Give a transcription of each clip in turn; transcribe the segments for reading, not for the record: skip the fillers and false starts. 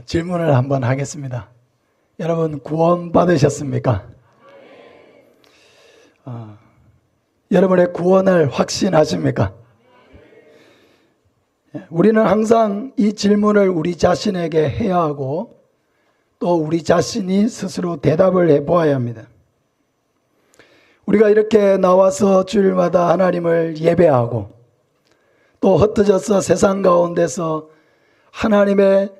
질문을 한번 하겠습니다. 여러분 구원 받으셨습니까? 여러분의 구원을 확신하십니까? 우리는 항상 이 질문을 우리 자신에게 해야 하고 또 우리 자신이 스스로 대답을 해보아야 합니다. 우리가 이렇게 나와서 주일마다 하나님을 예배하고 또 흩어져서 세상 가운데서 하나님의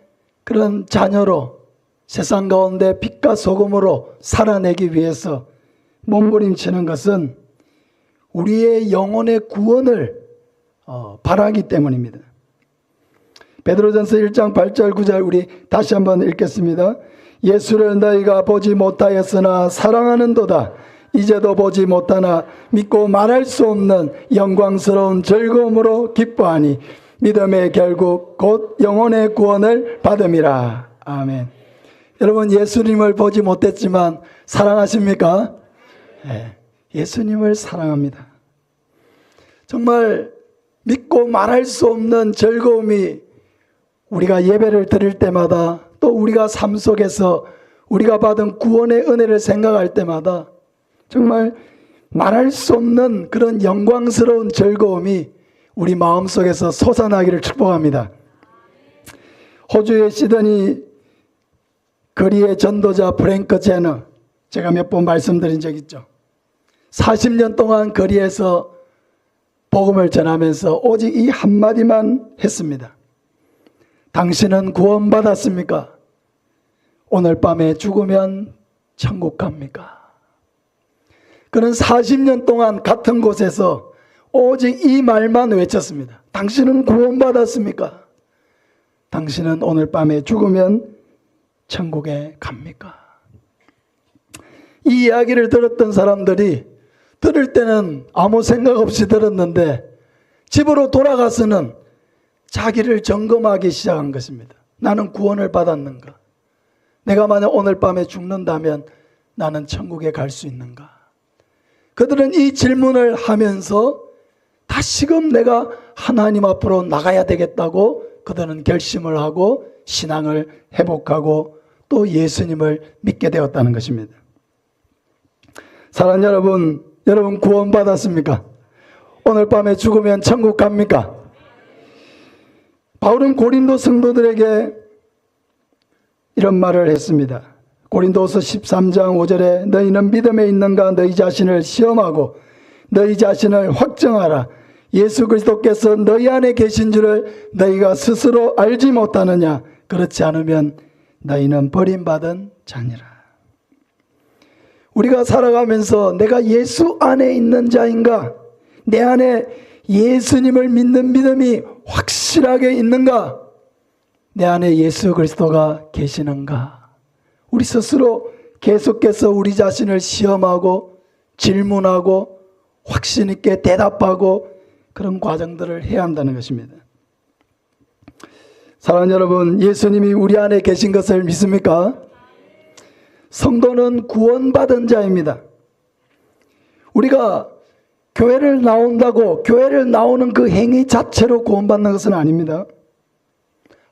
그런 자녀로 세상 가운데 빛과 소금으로 살아내기 위해서 몸부림치는 것은 우리의 영혼의 구원을 바라기 때문입니다. 베드로전서 1장 8절 9절 우리 다시 한번 읽겠습니다. 예수를 너희가 보지 못하였으나 사랑하는도다. 이제도 보지 못하나 믿고 말할 수 없는 영광스러운 즐거움으로 기뻐하니 믿음의 결국 곧 영혼의 구원을 받음이라. 아멘. 여러분 예수님을 보지 못했지만 사랑하십니까? 네, 예수님을 사랑합니다. 정말 믿고 말할 수 없는 즐거움이 우리가 예배를 드릴 때마다 또 우리가 삶 속에서 우리가 받은 구원의 은혜를 생각할 때마다 정말 말할 수 없는 그런 영광스러운 즐거움이 우리 마음속에서 솟아나기를 축복합니다. 호주의 시드니 거리의 전도자 프랭크 제너, 제가 몇 번 말씀드린 적 있죠. 40년 동안 거리에서 복음을 전하면서 오직 이 한마디만 했습니다. 당신은 구원받았습니까? 오늘 밤에 죽으면 천국 갑니까? 그는 40년 동안 같은 곳에서 오직 이 말만 외쳤습니다. 당신은 구원받았습니까? 당신은 오늘 밤에 죽으면 천국에 갑니까? 이 이야기를 들었던 사람들이 들을 때는 아무 생각 없이 들었는데 집으로 돌아가서는 자기를 점검하기 시작한 것입니다. 나는 구원을 받았는가? 내가 만약 오늘 밤에 죽는다면 나는 천국에 갈 수 있는가? 그들은 이 질문을 하면서 다시금 내가 하나님 앞으로 나가야 되겠다고 그들은 결심을 하고 신앙을 회복하고 또 예수님을 믿게 되었다는 것입니다. 사랑하는 여러분, 여러분 구원 받았습니까? 오늘 밤에 죽으면 천국 갑니까? 바울은 고린도 성도들에게 이런 말을 했습니다. 고린도서 13장 5절에 너희는 믿음에 있는가 너희 자신을 시험하고 너희 자신을 확정하라. 예수 그리스도께서 너희 안에 계신 줄을 너희가 스스로 알지 못하느냐? 그렇지 않으면 너희는 버림받은 자니라. 우리가 살아가면서 내가 예수 안에 있는 자인가? 내 안에 예수님을 믿는 믿음이 확실하게 있는가? 내 안에 예수 그리스도가 계시는가? 우리 스스로 계속해서 우리 자신을 시험하고 질문하고 확신 있게 대답하고 그런 과정들을 해야 한다는 것입니다. 사랑하는 여러분, 예수님이 우리 안에 계신 것을 믿습니까? 성도는 구원받은 자입니다. 우리가 교회를 나온다고 교회를 나오는 그 행위 자체로 구원받는 것은 아닙니다.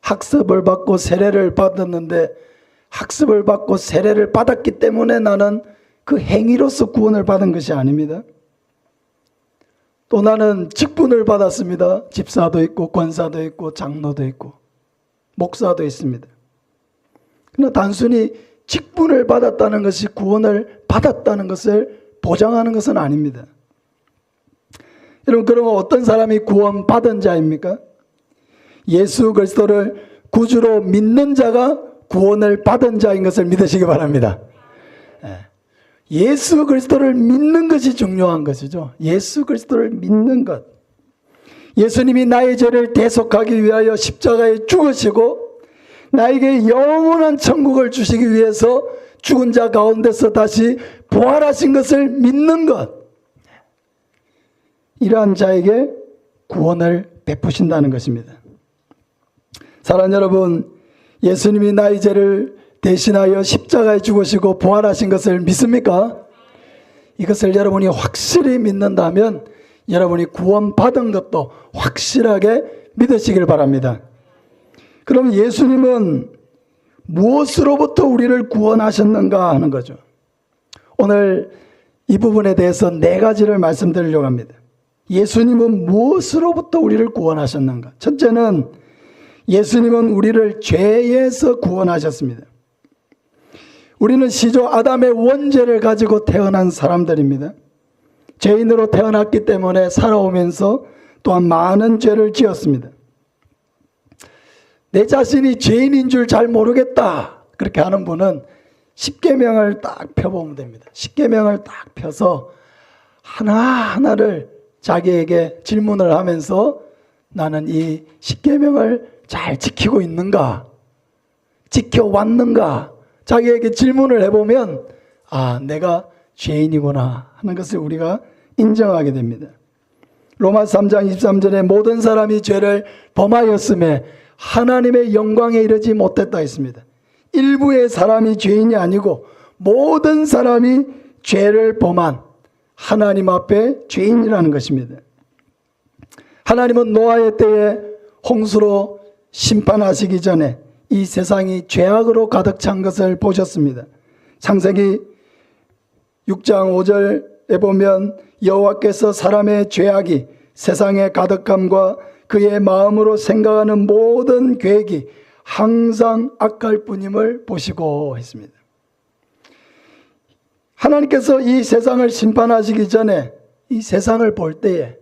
학습을 받고 세례를 받았는데 학습을 받고 세례를 받았기 때문에 나는 그 행위로서 구원을 받은 것이 아닙니다. 또 나는 직분을 받았습니다. 집사도 있고 권사도 있고 장로도 있고 목사도 있습니다. 그러나 단순히 직분을 받았다는 것이 구원을 받았다는 것을 보장하는 것은 아닙니다. 여러분 그러면 어떤 사람이 구원받은 자입니까? 예수 그리스도를 구주로 믿는 자가 구원을 받은 자인 것을 믿으시기 바랍니다. 예수 그리스도를 믿는 것이 중요한 것이죠. 예수 그리스도를 믿는 것. 예수님이 나의 죄를 대속하기 위하여 십자가에 죽으시고 나에게 영원한 천국을 주시기 위해서 죽은 자 가운데서 다시 부활하신 것을 믿는 것. 이러한 자에게 구원을 베푸신다는 것입니다. 사랑하는 여러분, 예수님이 나의 죄를 대신하여 십자가에 죽으시고 부활하신 것을 믿습니까? 이것을 여러분이 확실히 믿는다면 여러분이 구원받은 것도 확실하게 믿으시길 바랍니다. 그럼 예수님은 무엇으로부터 우리를 구원하셨는가 하는 거죠. 오늘 이 부분에 대해서 네 가지를 말씀드리려고 합니다. 예수님은 무엇으로부터 우리를 구원하셨는가? 첫째는 예수님은 우리를 죄에서 구원하셨습니다. 우리는 시조 아담의 원죄를 가지고 태어난 사람들입니다. 죄인으로 태어났기 때문에 살아오면서 또한 많은 죄를 지었습니다. 내 자신이 죄인인 줄 잘 모르겠다 그렇게 하는 분은 십계명을 딱 펴보면 됩니다. 십계명을 딱 펴서 하나하나를 자기에게 질문을 하면서 나는 이 십계명을 잘 지키고 있는가? 지켜왔는가? 자기에게 질문을 해보면 아, 내가 죄인이구나 하는 것을 우리가 인정하게 됩니다. 로마서 3장 23절에 모든 사람이 죄를 범하였음에 하나님의 영광에 이르지 못했다 했습니다. 일부의 사람이 죄인이 아니고 모든 사람이 죄를 범한 하나님 앞에 죄인이라는 것입니다. 하나님은 노아의 때에 홍수로 심판하시기 전에 이 세상이 죄악으로 가득 찬 것을 보셨습니다. 창세기 6장 5절에 보면 여호와께서 사람의 죄악이 세상의 가득함과 그의 마음으로 생각하는 모든 계획이 항상 악할 뿐임을 보시고 했습니다. 하나님께서 이 세상을 심판하시기 전에 이 세상을 볼 때에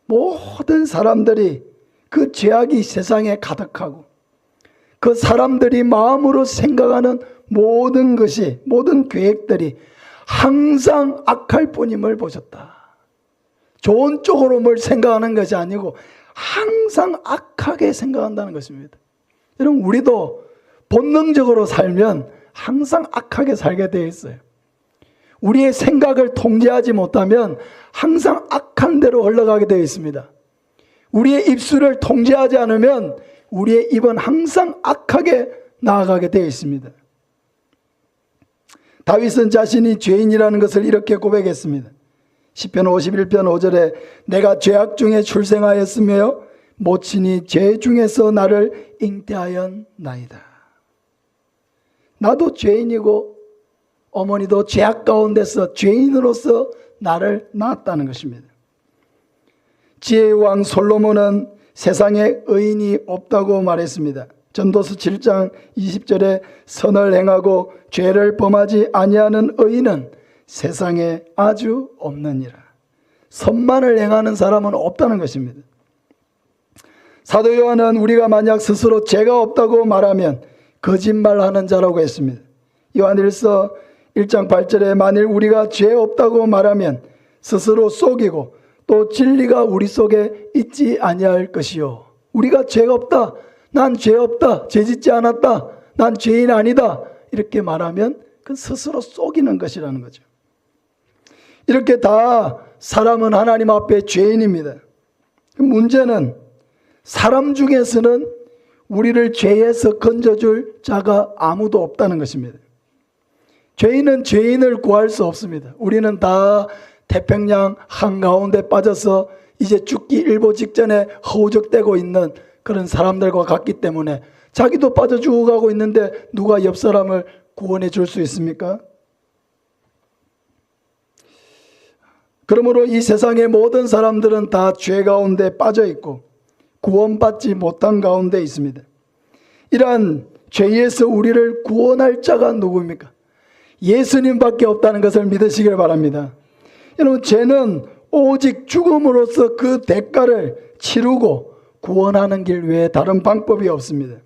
모든 사람들이 그 죄악이 세상에 가득하고 그 사람들이 마음으로 생각하는 모든 것이 모든 계획들이 항상 악할 뿐임을 보셨다. 좋은 쪽으로 뭘 생각하는 것이 아니고 항상 악하게 생각한다는 것입니다. 여러분 우리도 본능적으로 살면 항상 악하게 살게 되어 있어요. 우리의 생각을 통제하지 못하면 항상 악한 대로 흘러가게 되어 있습니다. 우리의 입술을 통제하지 않으면 우리의 입은 항상 악하게 나아가게 되어 있습니다. 다윗은 자신이 죄인이라는 것을 이렇게 고백했습니다. 시편 51편 5절에 내가 죄악 중에 출생하였으며 모친이 죄 중에서 나를 잉태하였나이다. 나도 죄인이고 어머니도 죄악 가운데서 죄인으로서 나를 낳았다는 것입니다. 지혜의 왕 솔로몬은 세상에 의인이 없다고 말했습니다. 전도서 7장 20절에 선을 행하고 죄를 범하지 아니하는 의인은 세상에 아주 없느니라. 선만을 행하는 사람은 없다는 것입니다. 사도 요한은 우리가 만약 스스로 죄가 없다고 말하면 거짓말하는 자라고 했습니다. 요한일서 1장 8절에 만일 우리가 죄 없다고 말하면 스스로 속이고 또 진리가 우리 속에 있지 아니할 것이요. 우리가 죄가 없다. 난 죄 없다. 죄 짓지 않았다. 난 죄인 아니다. 이렇게 말하면 그건 스스로 속이는 것이라는 거죠. 이렇게 다 사람은 하나님 앞에 죄인입니다. 문제는 사람 중에서는 우리를 죄에서 건져줄 자가 아무도 없다는 것입니다. 죄인은 죄인을 구할 수 없습니다. 우리는 다 태평양 한가운데 빠져서 이제 죽기 일보 직전에 허우적대고 있는 그런 사람들과 같기 때문에 자기도 빠져 죽어가고 있는데 누가 옆 사람을 구원해 줄 수 있습니까? 그러므로 이 세상의 모든 사람들은 다 죄 가운데 빠져 있고 구원받지 못한 가운데 있습니다. 이러한 죄에서 우리를 구원할 자가 누구입니까? 예수님밖에 없다는 것을 믿으시길 바랍니다. 여러분 죄는 오직 죽음으로써 그 대가를 치르고 구원하는 길 외에 다른 방법이 없습니다.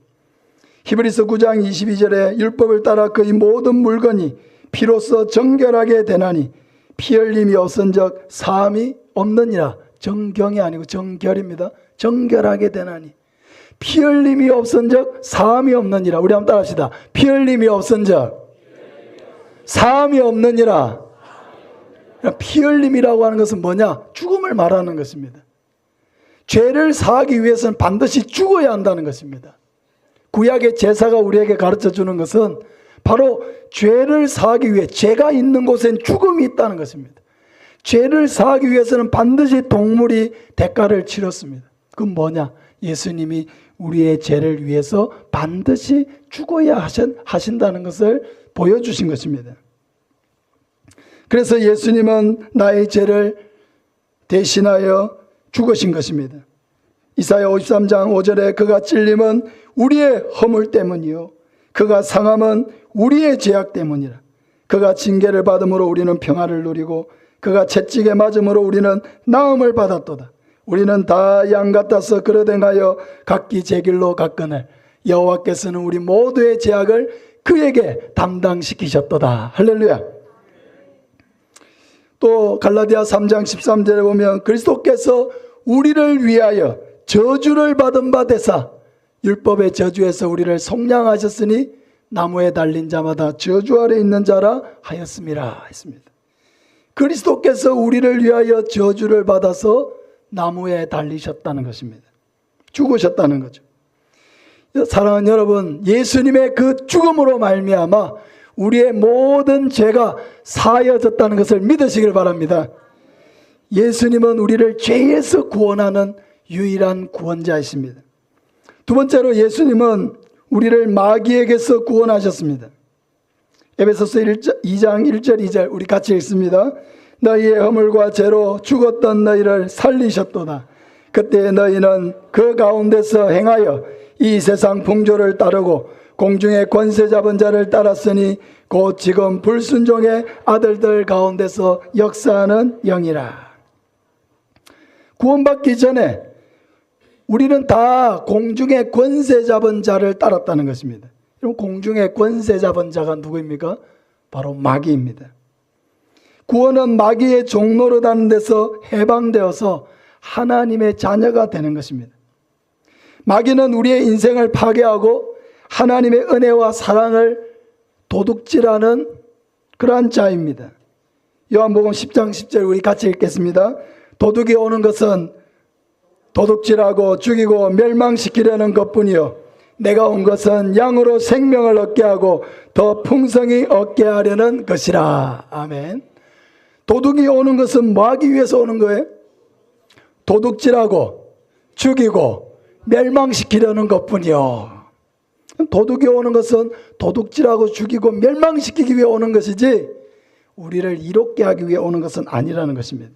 히브리서 9장 22절에 율법을 따라 그의 모든 물건이 피로써 정결하게 되나니 피 흘림이 없은즉 사함이 없느니라. 정경이 아니고 정결입니다. 정결하게 되나니 피 흘림이 없은즉 사함이 없느니라. 우리 한번 따라합시다. 피 흘림이 없은즉 사함이 없느니라. 피 흘림이라고 하는 것은 뭐냐? 죽음을 말하는 것입니다. 죄를 사하기 위해서는 반드시 죽어야 한다는 것입니다. 구약의 제사가 우리에게 가르쳐 주는 것은 바로 죄를 사하기 위해 죄가 있는 곳엔 죽음이 있다는 것입니다. 죄를 사하기 위해서는 반드시 동물이 대가를 치렀습니다. 그건 뭐냐? 예수님이 우리의 죄를 위해서 반드시 죽어야 하신다는 것을 보여주신 것입니다. 그래서 예수님은 나의 죄를 대신하여 죽으신 것입니다. 이사야 53장 5절에 그가 찔림은 우리의 허물 때문이요 그가 상함은 우리의 죄악 때문이라. 그가 징계를 받음으로 우리는 평화를 누리고 그가 채찍에 맞음으로 우리는 나음을 받았도다. 우리는 다 양 같아서 그릇 행하여 각기 제 길로 갔거늘 여호와께서는 우리 모두의 죄악을 그에게 담당시키셨도다. 할렐루야. 또 갈라디아 3장 13절에 보면 그리스도께서 우리를 위하여 저주를 받은 바 되사 율법의 저주에서 우리를 속량하셨으니 나무에 달린 자마다 저주 아래 있는 자라 하였음이라 했습니다. 그리스도께서 우리를 위하여 저주를 받아서 나무에 달리셨다는 것입니다. 죽으셨다는 거죠. 사랑하는 여러분, 예수님의 그 죽음으로 말미암아 우리의 모든 죄가 사하여졌다는 것을 믿으시길 바랍니다. 예수님은 우리를 죄에서 구원하는 유일한 구원자이십니다. 두 번째로 예수님은 우리를 마귀에게서 구원하셨습니다. 에베소서 2장 1절 2절 우리 같이 읽습니다. 너희의 허물과 죄로 죽었던 너희를 살리셨도다. 그때 너희는 그 가운데서 행하여 이 세상 풍조를 따르고 공중의 권세 잡은 자를 따랐으니 곧 지금 불순종의 아들들 가운데서 역사하는 영이라. 구원받기 전에 우리는 다 공중의 권세 잡은 자를 따랐다는 것입니다. 그럼 공중의 권세 잡은 자가 누구입니까? 바로 마귀입니다. 구원은 마귀의 종노릇 하는 데서 해방되어서 하나님의 자녀가 되는 것입니다. 마귀는 우리의 인생을 파괴하고 하나님의 은혜와 사랑을 도둑질하는 그러한 자입니다. 요한복음 10장 10절 우리 같이 읽겠습니다. 도둑이 오는 것은 도둑질하고 죽이고 멸망시키려는 것뿐이요 내가 온 것은 양으로 생명을 얻게 하고 더 풍성히 얻게 하려는 것이라. 아멘. 도둑이 오는 것은 뭐 하기 위해서 오는 거예요? 도둑질하고 죽이고 멸망시키려는 것뿐이요. 도둑이 오는 것은 도둑질하고 죽이고 멸망시키기 위해 오는 것이지 우리를 이롭게 하기 위해 오는 것은 아니라는 것입니다.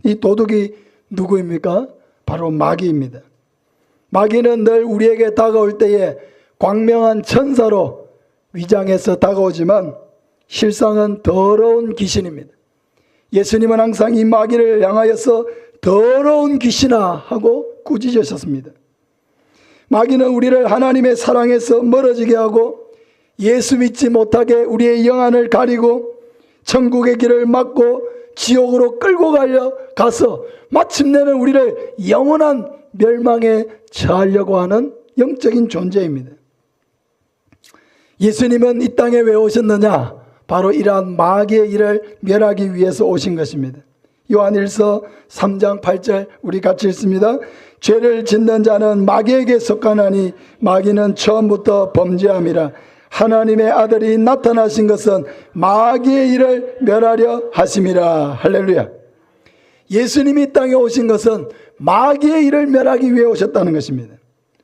이 도둑이 누구입니까? 바로 마귀입니다. 마귀는 늘 우리에게 다가올 때에 광명한 천사로 위장해서 다가오지만 실상은 더러운 귀신입니다. 예수님은 항상 이 마귀를 향하여서 더러운 귀신아 하고 꾸짖으셨습니다. 마귀는 우리를 하나님의 사랑에서 멀어지게 하고 예수 믿지 못하게 우리의 영안을 가리고 천국의 길을 막고 지옥으로 끌고 가서 마침내는 우리를 영원한 멸망에 처하려고 하는 영적인 존재입니다. 예수님은 이 땅에 왜 오셨느냐? 바로 이러한 마귀의 일을 멸하기 위해서 오신 것입니다. 요한일서 3장 8절 우리 같이 읽습니다. 죄를 짓는 자는 마귀에게 속하나니 마귀는 처음부터 범죄함이라. 하나님의 아들이 나타나신 것은 마귀의 일을 멸하려 하심이라. 할렐루야. 예수님이 이 땅에 오신 것은 마귀의 일을 멸하기 위해 오셨다는 것입니다.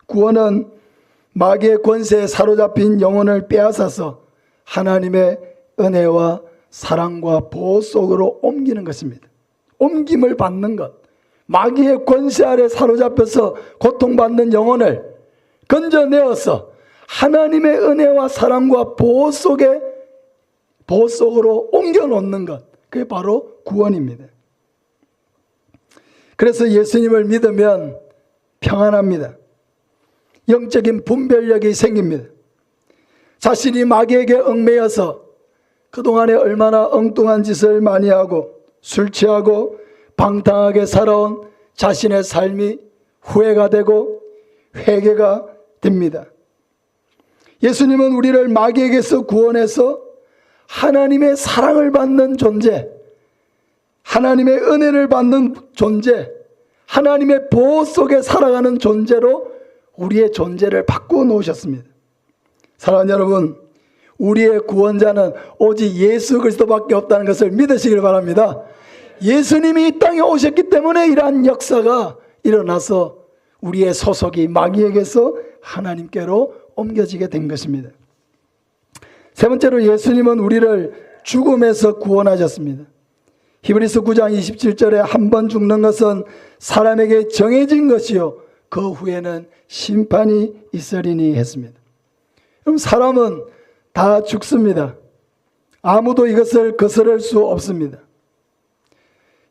구원은 마귀의 권세에 사로잡힌 영혼을 빼앗아서 하나님의 은혜와 사랑과 보호 속으로 옮기는 것입니다. 옮김을 받는 것. 마귀의 권세 아래 사로잡혀서 고통받는 영혼을 건져내어서 하나님의 은혜와 사랑과 보호 속으로 옮겨놓는 것. 그게 바로 구원입니다. 그래서 예수님을 믿으면 평안합니다. 영적인 분별력이 생깁니다. 자신이 마귀에게 얽매여서 그동안에 얼마나 엉뚱한 짓을 많이 하고 술 취하고 방탕하게 살아온 자신의 삶이 후회가 되고 회개가 됩니다. 예수님은 우리를 마귀에게서 구원해서 하나님의 사랑을 받는 존재, 하나님의 은혜를 받는 존재, 하나님의 보호 속에 살아가는 존재로 우리의 존재를 바꾸어 놓으셨습니다. 사랑하는 여러분, 우리의 구원자는 오직 예수 그리스도밖에 없다는 것을 믿으시길 바랍니다. 예수님이 이 땅에 오셨기 때문에 이러한 역사가 일어나서 우리의 소속이 마귀에게서 하나님께로 옮겨지게 된 것입니다. 세 번째로 예수님은 우리를 죽음에서 구원하셨습니다. 히브리서 9장 27절에 한 번 죽는 것은 사람에게 정해진 것이요 그 후에는 심판이 있으리니 했습니다. 그럼 사람은 다 죽습니다. 아무도 이것을 거스를 수 없습니다.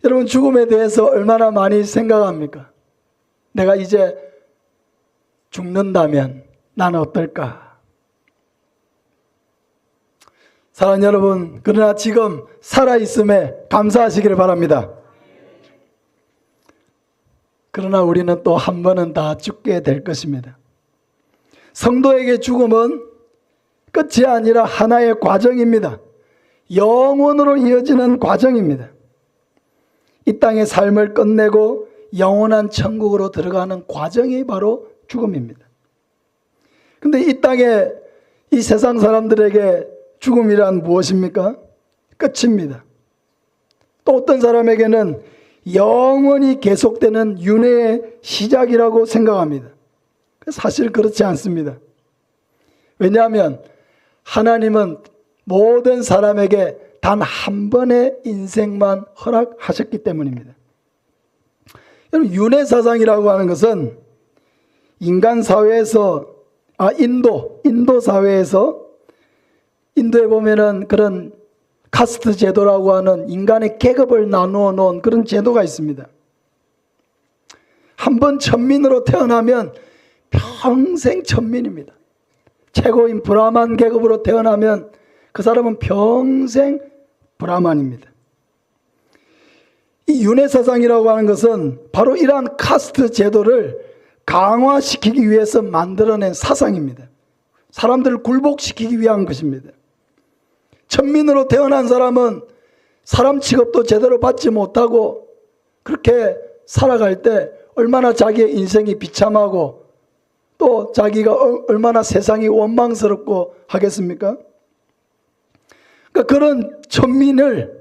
여러분, 죽음에 대해서 얼마나 많이 생각합니까? 내가 이제 죽는다면 나는 어떨까? 사랑하는 여러분, 그러나 지금 살아있음에 감사하시기를 바랍니다. 그러나 우리는 또 한 번은 다 죽게 될 것입니다. 성도에게 죽음은 끝이 아니라 하나의 과정입니다. 영원으로 이어지는 과정입니다. 이 땅의 삶을 끝내고 영원한 천국으로 들어가는 과정이 바로 죽음입니다. 그런데 이 땅에 이 세상 사람들에게 죽음이란 무엇입니까? 끝입니다. 또 어떤 사람에게는 영원히 계속되는 윤회의 시작이라고 생각합니다. 사실 그렇지 않습니다. 왜냐하면 하나님은 모든 사람에게 단 한 번의 인생만 허락하셨기 때문입니다. 여러분, 윤회사상이라고 하는 것은 인간 사회에서, 인도 사회에서, 인도에 보면은 그런 카스트 제도라고 하는 인간의 계급을 나누어 놓은 그런 제도가 있습니다. 한 번 천민으로 태어나면 평생 천민입니다. 최고인 브라만 계급으로 태어나면 그 사람은 평생 브라만입니다. 이 윤회사상이라고 하는 것은 바로 이러한 카스트 제도를 강화시키기 위해서 만들어낸 사상입니다. 사람들을 굴복시키기 위한 것입니다. 천민으로 태어난 사람은 사람 취급도 제대로 받지 못하고 그렇게 살아갈 때 얼마나 자기의 인생이 비참하고 또 자기가 얼마나 세상이 원망스럽고 하겠습니까? 그러니까 그런 천민을,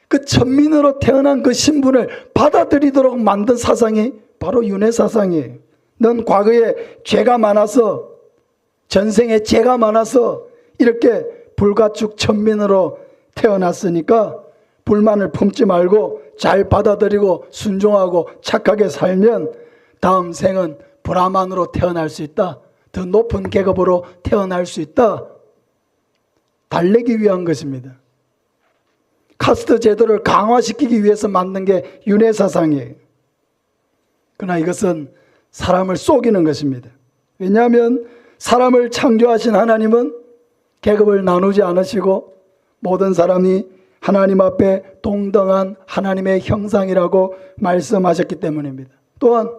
그 천민으로 태어난 그 신분을 받아들이도록 만든 사상이 바로 윤회사상이에요. 넌 과거에 죄가 많아서, 전생에 죄가 많아서 이렇게 불가축 천민으로 태어났으니까 불만을 품지 말고 잘 받아들이고 순종하고 착하게 살면 다음 생은 브라만으로 태어날 수 있다. 더 높은 계급으로 태어날 수 있다. 달래기 위한 것입니다. 카스트 제도를 강화시키기 위해서 만든 게 윤회사상이에요. 그러나 이것은 사람을 속이는 것입니다. 왜냐하면 사람을 창조하신 하나님은 계급을 나누지 않으시고 모든 사람이 하나님 앞에 동등한 하나님의 형상이라고 말씀하셨기 때문입니다. 또한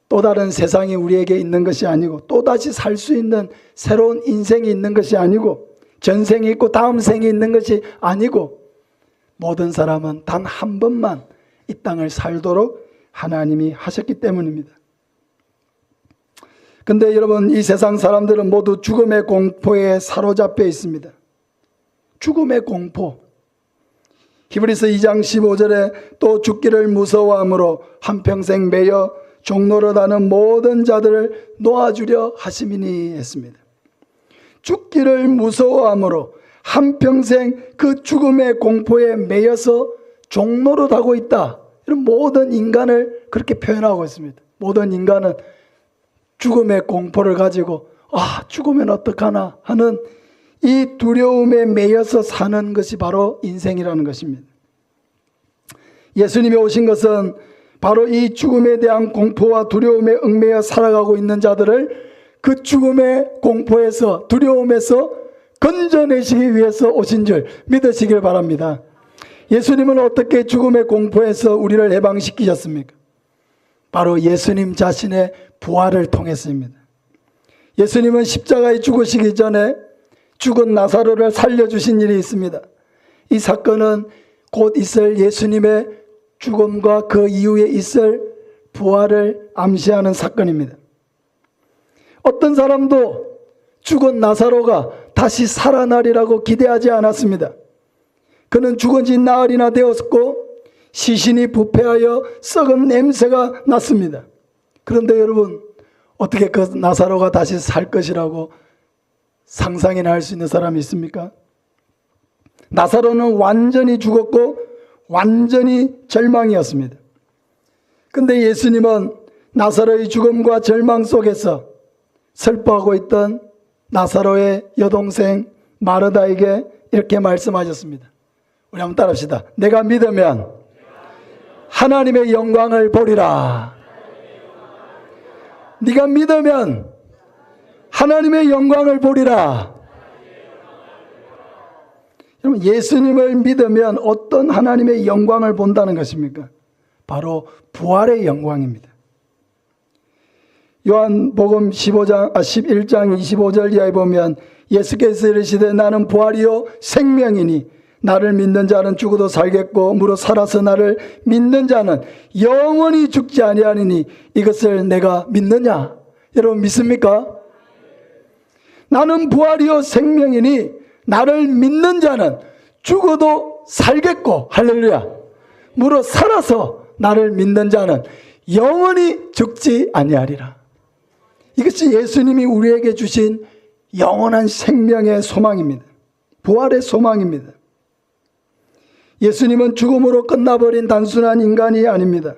또 다른 세상이 우리에게 있는 것이 아니고 또다시 살 수 있는 새로운 인생이 있는 것이 아니고 전생이 있고 다음 생이 있는 것이 아니고 모든 사람은 단 한 번만 이 땅을 살도록 하나님이 하셨기 때문입니다. 근데 여러분, 이 세상 사람들은 모두 죽음의 공포에 사로잡혀 있습니다. 죽음의 공포. 히브리서 2장 15절에 또 죽기를 무서워함으로 한평생 매여 종노릇하는 모든 자들을 놓아주려 하심이니 했습니다. 죽기를 무서워함으로 한평생 그 죽음의 공포에 매여서 종노릇하고 있다. 이런 모든 인간을 그렇게 표현하고 있습니다. 모든 인간은 죽음의 공포를 가지고 죽으면 어떡하나 하는 이 두려움에 매여서 사는 것이 바로 인생이라는 것입니다. 예수님이 오신 것은 바로 이 죽음에 대한 공포와 두려움에 얽매여 살아가고 있는 자들을 그 죽음의 공포에서, 두려움에서 건져내시기 위해서 오신 줄 믿으시길 바랍니다. 예수님은 어떻게 죽음의 공포에서 우리를 해방시키셨습니까? 바로 예수님 자신의 부활을 통했습니다. 예수님은 십자가에 죽으시기 전에 죽은 나사로를 살려주신 일이 있습니다. 이 사건은 곧 있을 예수님의 죽음과 그 이후에 있을 부활을 암시하는 사건입니다. 어떤 사람도 죽은 나사로가 다시 살아나리라고 기대하지 않았습니다. 그는 죽은 지 나흘이나 되었고 시신이 부패하여 썩은 냄새가 났습니다. 그런데 여러분, 어떻게 그 나사로가 다시 살 것이라고 상상이나 할 수 있는 사람이 있습니까? 나사로는 완전히 죽었고 완전히 절망이었습니다. 근데 예수님은 나사로의 죽음과 절망 속에서 슬퍼하고 있던 나사로의 여동생 마르다에게 이렇게 말씀하셨습니다. 우리 한번 따라합시다. 내가 믿으면 하나님의 영광을 보리라. 네가 믿으면 하나님의 영광을 보리라. 여러분, 예수님을 믿으면 어떤 하나님의 영광을 본다는 것입니까? 바로 부활의 영광입니다. 요한복음 11장 25절 이하에 보면 예수께서 이르시되 나는 부활이요 생명이니 나를 믿는 자는 죽어도 살겠고 무릇 살아서 나를 믿는 자는 영원히 죽지 아니하리니 이것을 내가 믿느냐? 여러분 믿습니까? 나는 부활이요 생명이니 나를 믿는 자는 죽어도 살겠고 할렐루야 무릇 살아서 나를 믿는 자는 영원히 죽지 아니하리라. 이것이 예수님이 우리에게 주신 영원한 생명의 소망입니다. 부활의 소망입니다. 예수님은 죽음으로 끝나버린 단순한 인간이 아닙니다.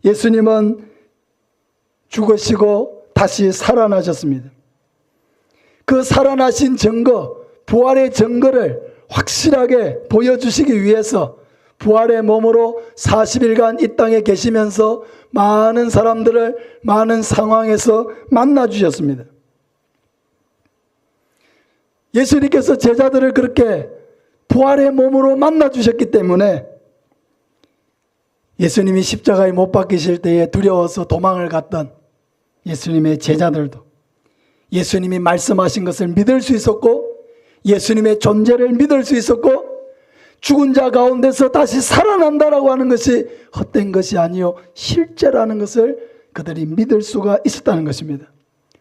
예수님은 죽으시고 다시 살아나셨습니다. 그 살아나신 증거, 부활의 증거를 확실하게 보여주시기 위해서 부활의 몸으로 40일간 이 땅에 계시면서 많은 사람들을 많은 상황에서 만나주셨습니다. 예수님께서 제자들을 그렇게 부활의 몸으로 만나주셨기 때문에 예수님이 십자가에 못 박히실 때에 두려워서 도망을 갔던 예수님의 제자들도 예수님이 말씀하신 것을 믿을 수 있었고 예수님의 존재를 믿을 수 있었고 죽은 자 가운데서 다시 살아난다라고 하는 것이 헛된 것이 아니요 실제라는 것을 그들이 믿을 수가 있었다는 것입니다.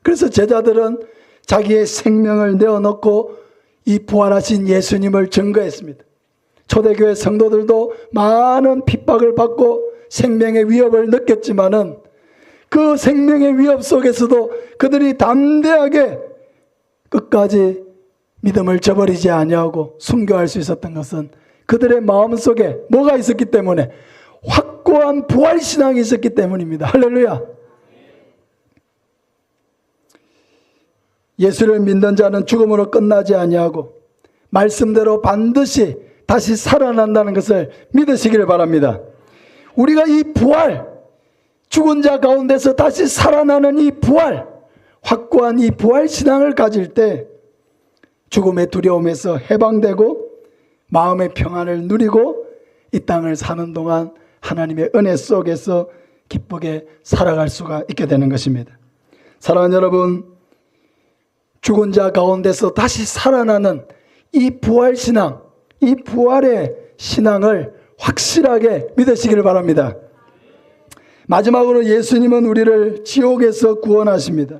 그래서 제자들은 자기의 생명을 내어놓고 이 부활하신 예수님을 증거했습니다. 초대교회 성도들도 많은 핍박을 받고 생명의 위협을 느꼈지만은 그 생명의 위협 속에서도 그들이 담대하게 끝까지 믿음을 저버리지 아니하고 순교할 수 있었던 것은 그들의 마음속에 뭐가 있었기 때문에 확고한 부활신앙이 있었기 때문입니다. 할렐루야. 예수를 믿는 자는 죽음으로 끝나지 아니하고 말씀대로 반드시 다시 살아난다는 것을 믿으시기를 바랍니다. 우리가 이 부활, 죽은 자 가운데서 다시 살아나는 이 부활, 확고한 이 부활신앙을 가질 때 죽음의 두려움에서 해방되고 마음의 평안을 누리고 이 땅을 사는 동안 하나님의 은혜 속에서 기쁘게 살아갈 수가 있게 되는 것입니다. 사랑하는 여러분, 죽은 자 가운데서 다시 살아나는 이 부활신앙, 이 부활의 신앙을 확실하게 믿으시기를 바랍니다. 마지막으로 예수님은 우리를 지옥에서 구원하십니다.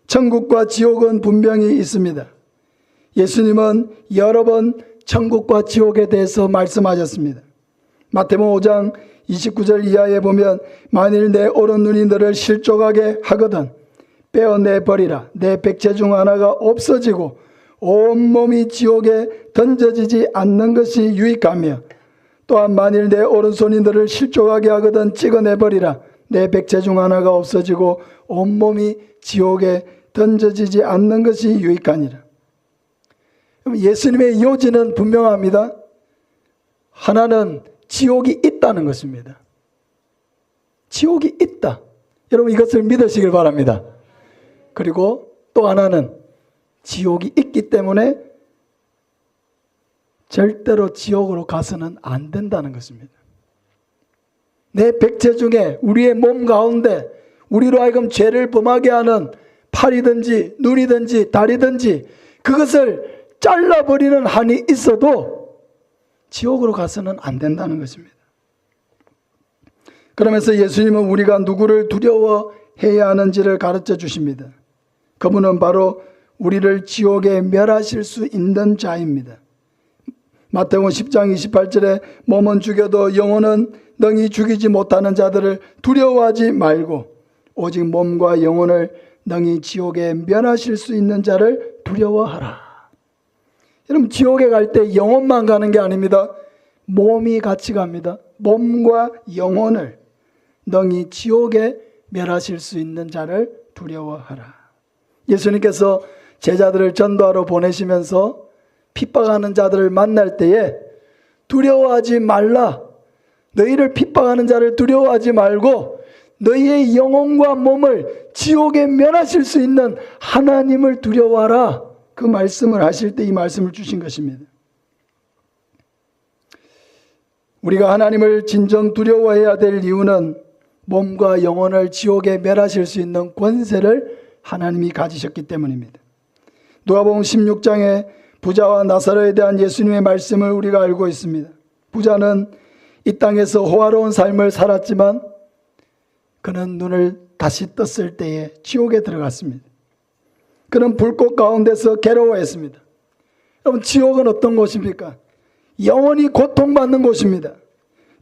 천국과 지옥은 분명히 있습니다. 예수님은 여러 번 천국과 지옥에 대해서 말씀하셨습니다. 마태복음 5장 29절 이하에 보면 만일 내 오른눈이 너를 실족하게 하거든 빼어내버리라. 내 백체 중 하나가 없어지고 온몸이 지옥에 던져지지 않는 것이 유익하며 또한 만일 내 오른손이 너를 실족하게 하거든 찍어내버리라. 내 백체 중 하나가 없어지고 온몸이 지옥에 던져지지 않는 것이 유익하니라. 예수님의 요지는 분명합니다. 하나는 지옥이 있다는 것입니다. 지옥이 있다. 여러분 이것을 믿으시길 바랍니다. 그리고 또 하나는 지옥이 있기 때문에 절대로 지옥으로 가서는 안 된다는 것입니다. 내 백체 중에 우리의 몸 가운데 우리로 하여금 죄를 범하게 하는 팔이든지 눈이든지 다리든지 그것을 잘라버리는 한이 있어도 지옥으로 가서는 안 된다는 것입니다. 그러면서 예수님은 우리가 누구를 두려워해야 하는지를 가르쳐 주십니다. 그분은 바로 우리를 지옥에 멸하실 수 있는 자입니다. 마태복음 10장 28절에 몸은 죽여도 영혼은 능히 죽이지 못하는 자들을 두려워하지 말고 오직 몸과 영혼을 능히 지옥에 면하실 수 있는 자를 두려워하라. 여러분, 지옥에 갈 때 영혼만 가는 게 아닙니다. 몸이 같이 갑니다. 몸과 영혼을 능히 지옥에 멸하실 수 있는 자를 두려워하라. 예수님께서 제자들을 전도하러 보내시면서 핍박하는 자들을 만날 때에 두려워하지 말라. 너희를 핍박하는 자를 두려워하지 말고 너희의 영혼과 몸을 지옥에 멸하실 수 있는 하나님을 두려워하라. 그 말씀을 하실 때 이 말씀을 주신 것입니다. 우리가 하나님을 진정 두려워해야 될 이유는 몸과 영혼을 지옥에 멸하실 수 있는 권세를 하나님이 가지셨기 때문입니다. 누가복음 16장에 부자와 나사로에 대한 예수님의 말씀을 우리가 알고 있습니다. 부자는 이 땅에서 호화로운 삶을 살았지만 그는 눈을 다시 떴을 때에 지옥에 들어갔습니다. 그는 불꽃 가운데서 괴로워했습니다. 여러분, 지옥은 어떤 곳입니까? 영원히 고통받는 곳입니다.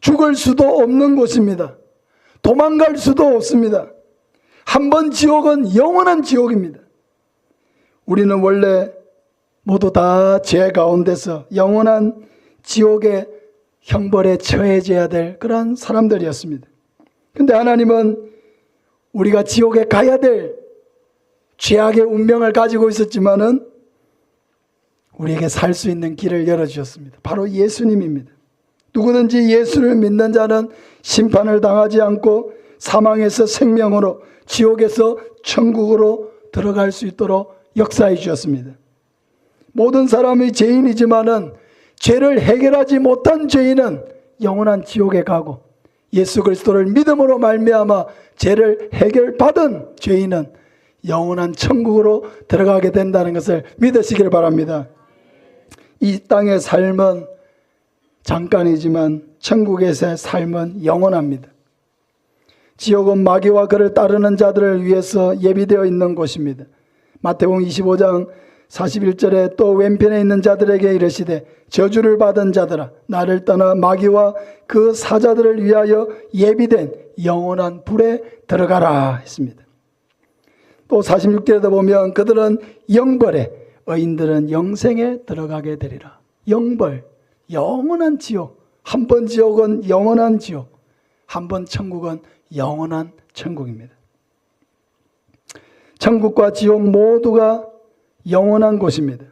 죽을 수도 없는 곳입니다. 도망갈 수도 없습니다. 한번 지옥은 영원한 지옥입니다. 우리는 원래 모두 다 죄 가운데서 영원한 지옥의 형벌에 처해져야 될 그러한 사람들이었습니다. 그런데 하나님은 우리가 지옥에 가야 될 죄악의 운명을 가지고 있었지만은 우리에게 살 수 있는 길을 열어주셨습니다. 바로 예수님입니다. 누구든지 예수를 믿는 자는 심판을 당하지 않고 사망에서 생명으로, 지옥에서 천국으로 들어갈 수 있도록 역사해 주셨습니다. 모든 사람이 죄인이지만은 죄를 해결하지 못한 죄인은 영원한 지옥에 가고 예수 그리스도를 믿음으로 말미암아 죄를 해결받은 죄인은 영원한 천국으로 들어가게 된다는 것을 믿으시길 바랍니다. 이 땅의 삶은 잠깐이지만 천국에서의 삶은 영원합니다. 지옥은 마귀와 그를 따르는 자들을 위해서 예비되어 있는 곳입니다. 마태복음 25장 41절에 또 왼편에 있는 자들에게 이르시되 저주를 받은 자들아 나를 떠나 마귀와 그 사자들을 위하여 예비된 영원한 불에 들어가라 했습니다. 또 46절에도 보면 그들은 영벌에 의인들은 영생에 들어가게 되리라. 영벌, 영원한 지옥. 한 번 지옥은 영원한 지옥, 한 번 천국은 영원한 천국입니다. 천국과 지옥 모두가 영원한 곳입니다.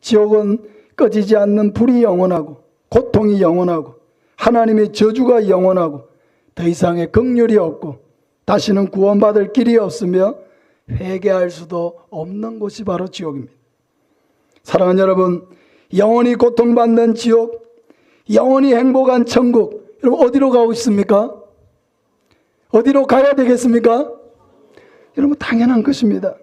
지옥은 꺼지지 않는 불이 영원하고 고통이 영원하고 하나님의 저주가 영원하고 더 이상의 긍휼이 없고 다시는 구원받을 길이 없으며 회개할 수도 없는 곳이 바로 지옥입니다. 사랑하는 여러분, 영원히 고통받는 지옥, 영원히 행복한 천국, 여러분 어디로 가고 있습니까? 어디로 가야 되겠습니까? 여러분 당연한 것입니다.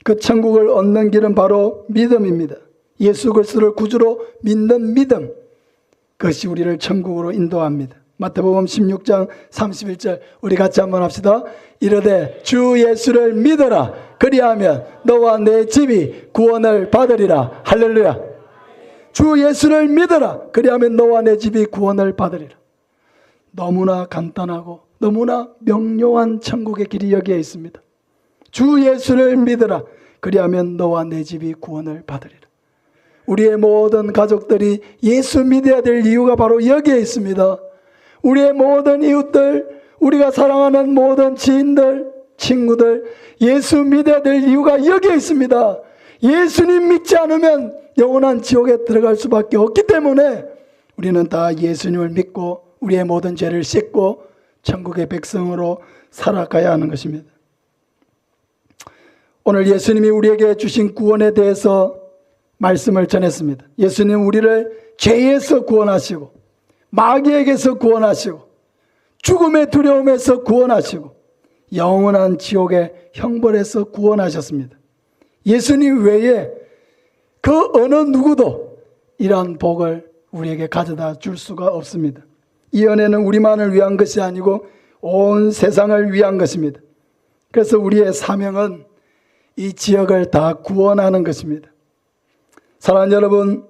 그 천국을 얻는 길은 바로 믿음입니다. 예수 그리스도를 구주로 믿는 믿음, 그것이 우리를 천국으로 인도합니다. 마태복음 16장 31절 우리 같이 한번 합시다. 이르되 주 예수를 믿어라. 그리하면 너와 내 집이 구원을 받으리라. 할렐루야. 주 예수를 믿어라. 그리하면 너와 내 집이 구원을 받으리라. 너무나 간단하고 너무나 명료한 천국의 길이 여기에 있습니다. 주 예수를 믿어라. 그리하면 너와 내 집이 구원을 받으리라. 우리의 모든 가족들이 예수 믿어야 될 이유가 바로 여기에 있습니다. 우리의 모든 이웃들, 우리가 사랑하는 모든 지인들, 친구들, 예수 믿어야 될 이유가 여기에 있습니다. 예수님 믿지 않으면 영원한 지옥에 들어갈 수밖에 없기 때문에 우리는 다 예수님을 믿고 우리의 모든 죄를 씻고 천국의 백성으로 살아가야 하는 것입니다. 오늘 예수님이 우리에게 주신 구원에 대해서 말씀을 전했습니다. 예수님 우리를 죄에서 구원하시고 마귀에게서 구원하시고 죽음의 두려움에서 구원하시고 영원한 지옥의 형벌에서 구원하셨습니다. 예수님 외에 그 어느 누구도 이러한 복을 우리에게 가져다 줄 수가 없습니다. 이 은혜는 우리만을 위한 것이 아니고 온 세상을 위한 것입니다. 그래서 우리의 사명은 이 지역을 다 구원하는 것입니다. 사랑하는 여러분,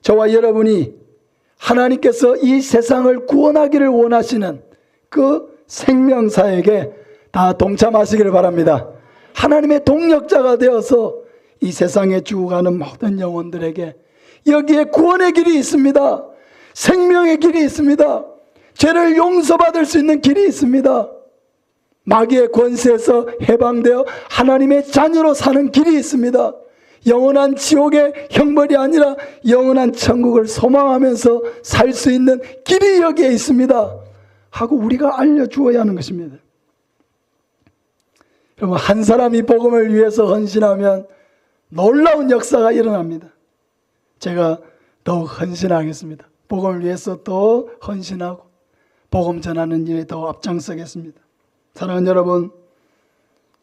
저와 여러분이 하나님께서 이 세상을 구원하기를 원하시는 그 생명사에게 다 동참하시기를 바랍니다. 하나님의 동력자가 되어서 이 세상에 죽어가는 모든 영혼들에게 여기에 구원의 길이 있습니다. 생명의 길이 있습니다. 죄를 용서받을 수 있는 길이 있습니다. 마귀의 권세에서 해방되어 하나님의 자녀로 사는 길이 있습니다. 영원한 지옥의 형벌이 아니라 영원한 천국을 소망하면서 살 수 있는 길이 여기에 있습니다 하고 우리가 알려주어야 하는 것입니다. 여러분, 한 사람이 복음을 위해서 헌신하면 놀라운 역사가 일어납니다. 제가 더욱 헌신하겠습니다. 복음을 위해서 더 헌신하고 복음 전하는 일에 더 앞장서겠습니다. 사랑하는 여러분,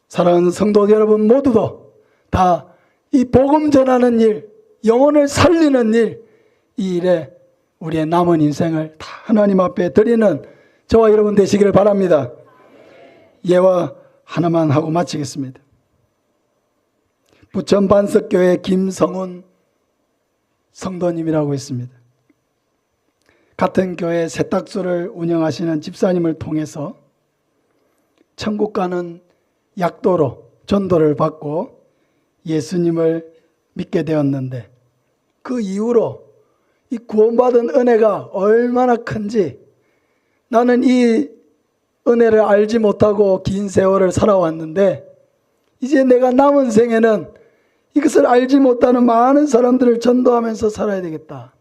사랑하는 성도 여러분 모두도 다 이 복음 전하는 일, 영혼을 살리는 일, 이 일에 우리의 남은 인생을 다 하나님 앞에 드리는 저와 여러분 되시기를 바랍니다. 예화 하나만 하고 마치겠습니다. 부천 반석교회 김성훈 성도님이라고 있습니다. 같은 교회 세탁소를 운영하시는 집사님을 통해서 천국 가는 약도로 전도를 받고 예수님을 믿게 되었는데, 그 이후로 이 구원받은 은혜가 얼마나 큰지 나는 이 은혜를 알지 못하고 긴 세월을 살아왔는데, 이제 내가 남은 생에는 이것을 알지 못하는 많은 사람들을 전도하면서 살아야 되겠다.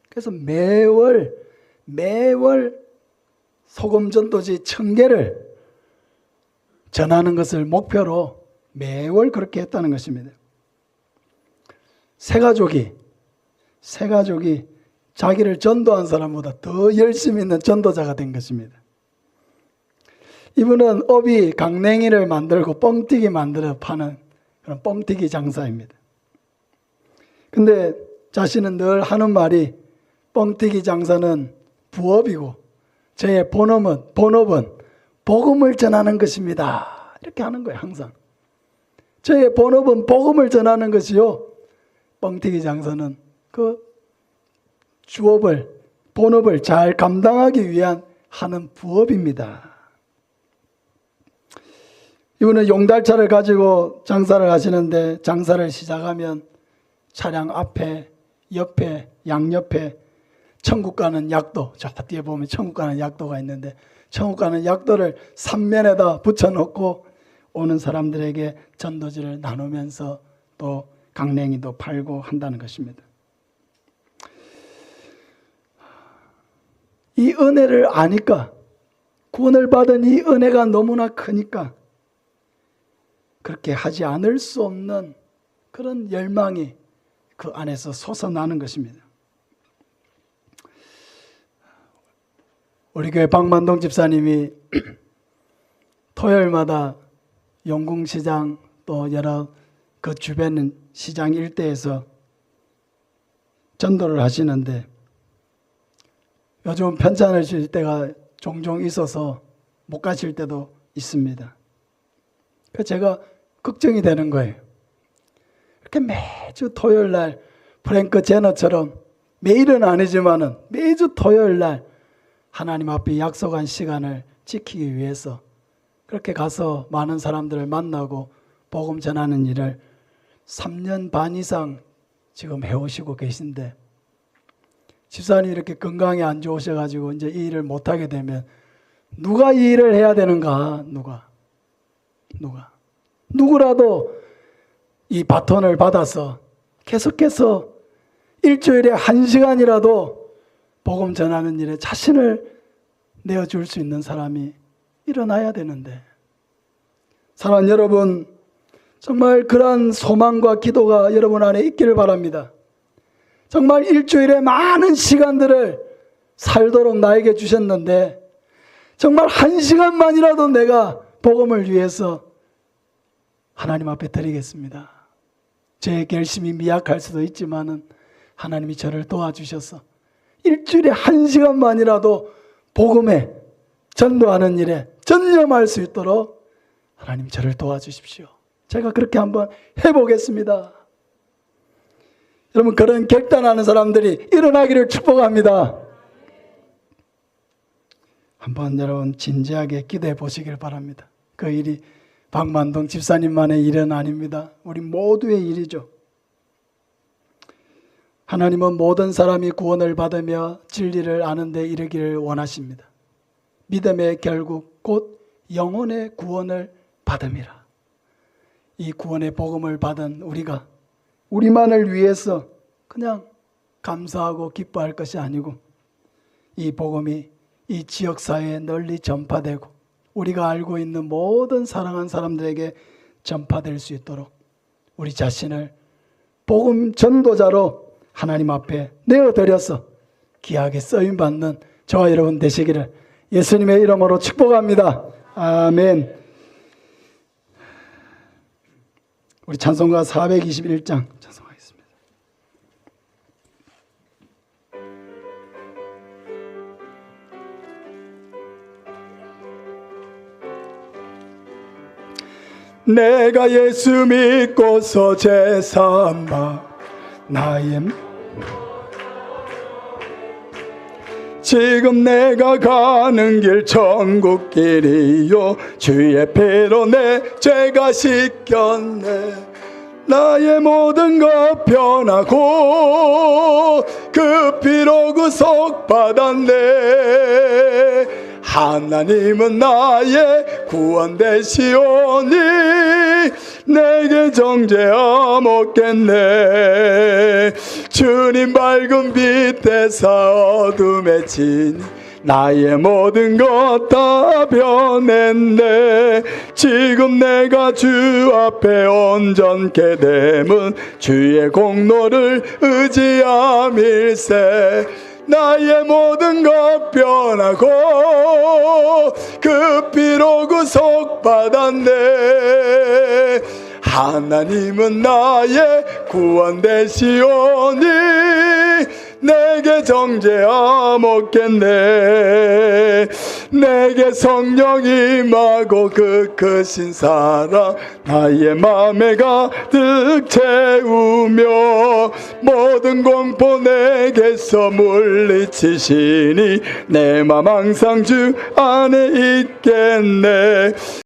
그래서 매월 소금 전도지 1000개를 전하는 것을 목표로 매월 그렇게 했다는 것입니다. 새 가족이 자기를 전도한 사람보다 더 열심히 있는 전도자가 된 것입니다. 이분은 업이 강냉이를 만들고 뻥튀기 만들어 파는 그런 뻥튀기 장사입니다. 근데 자신은 늘 하는 말이 뻥튀기 장사는 부업이고 저의 본업은 복음을 전하는 것입니다. 이렇게 하는 거예요. 항상 저의 본업은 복음을 전하는 것이요, 뻥튀기 장사는 그 본업을 잘 감당하기 위한 하는 부업입니다. 이분은 용달차를 가지고 장사를 하시는데, 장사를 시작하면 차량 앞에, 옆에, 양옆에 천국 가는 약도, 저 뒤에 보면 천국 가는 약도가 있는데, 천국 가는 약도를 3면에다 붙여놓고 오는 사람들에게 전도지를 나누면서 또 강냉이도 팔고 한다는 것입니다. 이 은혜를 아니까, 구원을 받은 이 은혜가 너무나 크니까 그렇게 하지 않을 수 없는 그런 열망이 그 안에서 솟아나는 것입니다. 우리 교회 박만동 집사님이 토요일마다 용궁시장 또 여러 그 주변 시장 일대에서 전도를 하시는데, 요즘 편찮으실 때가 종종 있어서 못 가실 때도 있습니다. 그래서 제가 걱정이 되는 거예요. 이렇게 매주 토요일 날 프랭크 제너처럼, 매일은 아니지만은 매주 토요일 날 하나님 앞에 약속한 시간을 지키기 위해서 그렇게 가서 많은 사람들을 만나고 복음 전하는 일을 3년 반 이상 지금 해오시고 계신데, 집사님이 이렇게 건강이 안 좋으셔가지고 이제 이 일을 못하게 되면 누가 이 일을 해야 되는가? 누구라도 이 바톤을 받아서 계속해서 일주일에 1시간이라도 복음 전하는 일에 자신을 내어줄 수 있는 사람이 일어나야 되는데, 사랑하는 여러분, 정말 그러한 소망과 기도가 여러분 안에 있기를 바랍니다. 정말 일주일에 많은 시간들을 살도록 나에게 주셨는데, 정말 1시간만이라도 내가 복음을 위해서 하나님 앞에 드리겠습니다. 제 결심이 미약할 수도 있지만은 하나님이 저를 도와주셔서 일주일에 1시간만이라도 복음에 전도하는 일에 전념할 수 있도록 하나님 저를 도와주십시오. 제가 그렇게 한번 해보겠습니다. 여러분, 그런 결단하는 사람들이 일어나기를 축복합니다. 한번 여러분 진지하게 기도해 보시길 바랍니다. 그 일이 박만동 집사님만의 일은 아닙니다. 우리 모두의 일이죠. 하나님은 모든 사람이 구원을 받으며 진리를 아는 데 이르기를 원하십니다. 믿음의 결국 곧 영혼의 구원을 받음이라. 이 구원의 복음을 받은 우리가 우리만을 위해서 그냥 감사하고 기뻐할 것이 아니고 이 복음이 이 지역사회에 널리 전파되고 우리가 알고 있는 모든 사랑하는 사람들에게 전파될 수 있도록 우리 자신을 복음 전도자로 하나님 앞에 내어드려서 귀하게 쓰임받는 저와 여러분 되시기를 예수님의 이름으로 축복합니다. 아멘. 우리 찬송가 421장 찬송하겠습니다. 내가 예수 믿고서 제삼바 나의 지금 내가 가는 길 천국길이요 주의 피로 내 죄가 씻겼네. 나의 모든 것 변하고 그 피로 구속받았네. 하나님은 나의 구원 되시오니 내게 정죄함 없겠네. 주님 밝은 빛에서 어둠에 지니 나의 모든 것 다 변했네. 지금 내가 주 앞에 온전케 됨은 주의 공로를 의지함일세. 나의 모든 것 변하고 그 피로 구속받았네. 하나님은 나의 구원 되시오니 내게 정죄함 없겠네. 내게 성령 임하고 그 크신 사랑 나의 맘에 가득 채우며 모든 공포 내게서 물리치시니 내 맘 항상 주 안에 있겠네.